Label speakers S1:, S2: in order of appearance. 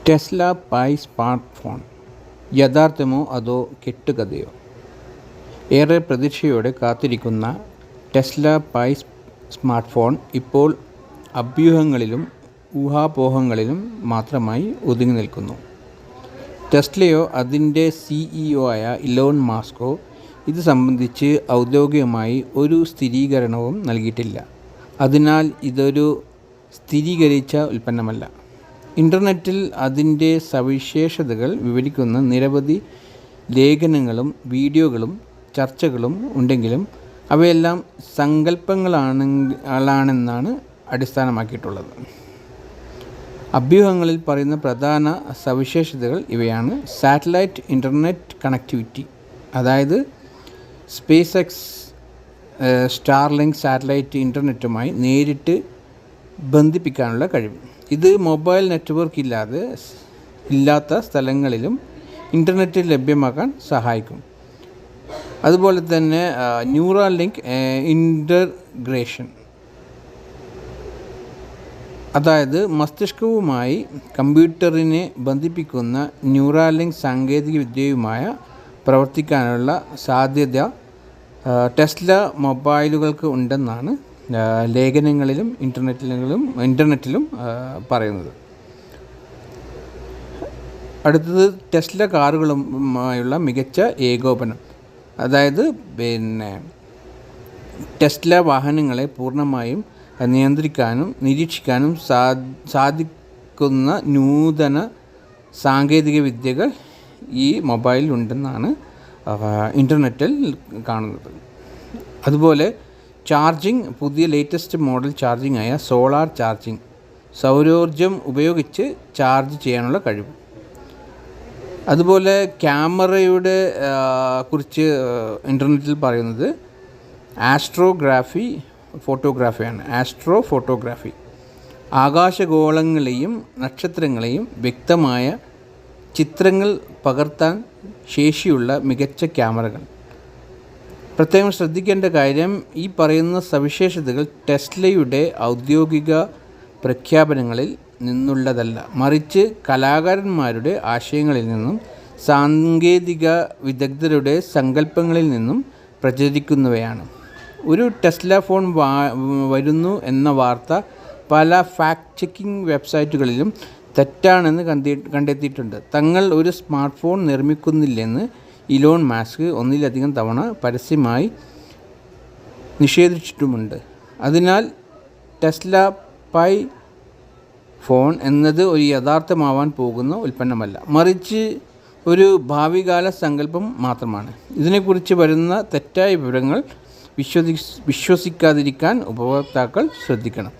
S1: Tesla pi smart phone യഥാർത്ഥമോ അതോ കെട്ടുകഥയോ? ഏറെ പ്രതീക്ഷയോടെ കാത്തിരിക്കുന്ന ടെസ്ല പൈ സ്മാർട്ട് ഫോൺ ഇപ്പോൾ അഭ്യൂഹങ്ങളിലും ഊഹാപോഹങ്ങളിലും മാത്രമായി ഒതുങ്ങി നിൽക്കുന്നു. ടെസ്ലയോ അതിൻ്റെ CEO ആയ ഇലോൺ മസ്കോ ഇത് സംബന്ധിച്ച് ഔദ്യോഗികമായി ഒരു സ്ഥിരീകരണവും നൽകിയിട്ടില്ല. അതിനാൽ ഇതൊരു സ്ഥിരീകരിച്ച ഉൽപ്പന്നമല്ല. ഇൻ്റർനെറ്റിൽ അതിൻ്റെ സവിശേഷതകൾ വിവരിക്കുന്ന നിരവധി ലേഖനങ്ങളും വീഡിയോകളും ചർച്ചകളും ഉണ്ടെങ്കിലും അവയെല്ലാം സങ്കല്പങ്ങളാണെന്നാണ് അടിസ്ഥാനമാക്കിയിട്ടുള്ളത്. അഭ്യൂഹങ്ങളിൽ പറയുന്ന പ്രധാന സവിശേഷതകൾ ഇവയാണ്: സാറ്റലൈറ്റ് ഇൻ്റർനെറ്റ് കണക്റ്റിവിറ്റി, അതായത് സ്പേസ് എക്സ് സ്റ്റാർലിങ്ക് സാറ്റലൈറ്റ് ഇൻ്റർനെറ്റുമായി നേരിട്ട് ബന്ധിപ്പിക്കാനുള്ള കഴിവ്. ഇത് മൊബൈൽ നെറ്റ്വർക്ക് ഇല്ലാത്ത സ്ഥലങ്ങളിലും ഇൻ്റർനെറ്റ് ലഭ്യമാക്കാൻ സഹായിക്കും. അതുപോലെ തന്നെ ന്യൂറാലിങ്ക് ഇൻ്റഗ്രേഷൻ, അതായത് മസ്തിഷ്കവുമായി കമ്പ്യൂട്ടറിനെ ബന്ധിപ്പിക്കുന്ന ന്യൂറാലിങ്ക് സാങ്കേതികവിദ്യയുമായി പ്രവർത്തിക്കാനുള്ള സാധ്യത ടെസ്ല മൊബൈലുകൾക്ക് ഉണ്ടെന്നാണ് ലേഖനങ്ങളിലും ഇൻ്റർനെറ്റിലും പറയുന്നത്. അടുത്തത് ടെസ്ല കാറുകളുമായുള്ള മികച്ച ഏകോപനം, അതായത് ടെസ്ല വാഹനങ്ങളെ പൂർണ്ണമായും നിയന്ത്രിക്കാനും നിരീക്ഷിക്കാനും സാധിക്കുന്ന നൂതന സാങ്കേതിക വിദ്യകൾ ഈ മൊബൈലിലുണ്ടെന്നാണ് ഇൻ്റർനെറ്റിൽ കാണുന്നത്. അതുപോലെ ചാർജിങ്, പുതിയ ലേറ്റസ്റ്റ് മോഡൽ ചാർജിങ് ആയ സോളാർ ചാർജിങ്, സൗരോർജം ഉപയോഗിച്ച് ചാർജ് ചെയ്യാനുള്ള കഴിവ്. അതുപോലെ ക്യാമറയുടെ കുറിച്ച് ഇൻ്റർനെറ്റിൽ പറയുന്നത് ആസ്ട്രോ ഫോട്ടോഗ്രാഫി, ആകാശഗോളങ്ങളെയും നക്ഷത്രങ്ങളെയും വ്യക്തമായ ചിത്രങ്ങൾ പകർത്താൻ ശേഷിയുള്ള മികച്ച ക്യാമറകൾ. പ്രത്യേകം ശ്രദ്ധിക്കേണ്ട കാര്യം, ഈ പറയുന്ന സവിശേഷതകൾ ടെസ്ലയുടെ ഔദ്യോഗിക പ്രഖ്യാപനങ്ങളിൽ നിന്നുള്ളതല്ല, മറിച്ച് കലാകാരന്മാരുടെ ആശയങ്ങളിൽ നിന്നും സാങ്കേതിക വിദഗ്ധരുടെ സങ്കല്പങ്ങളിൽ നിന്നും പ്രചരിക്കുന്നവയാണ്. ഒരു ടെസ്ല ഫോൺ വരുന്നു എന്ന വാർത്ത പല ഫാക്ട് ചെക്കിംഗ് വെബ്സൈറ്റുകളിലും തെറ്റാണെന്ന് കണ്ടെത്തിയിട്ടുണ്ട്. തങ്ങൾ ഒരു സ്മാർട്ട് ഫോൺ നിർമ്മിക്കുന്നില്ലെന്ന് ഇലോൺ മസ്ക് ഒന്നിലധികം തവണ പരസ്യമായി നിഷേധിച്ചിട്ടുമുണ്ട്. അതിനാൽ ടെസ്ല പൈ ഫോൺ എന്നത് ഒരു യഥാർത്ഥമാവാൻ പോകുന്ന ഉൽപ്പന്നമല്ല, മറിച്ച് ഒരു ഭാവികാല സങ്കല്പം മാത്രമാണ്. ഇതിനെക്കുറിച്ച് വരുന്ന തെറ്റായ വിവരങ്ങൾ വിശ്വസിക്കാതിരിക്കാൻ ഉപഭോക്താക്കൾ ശ്രദ്ധിക്കണം.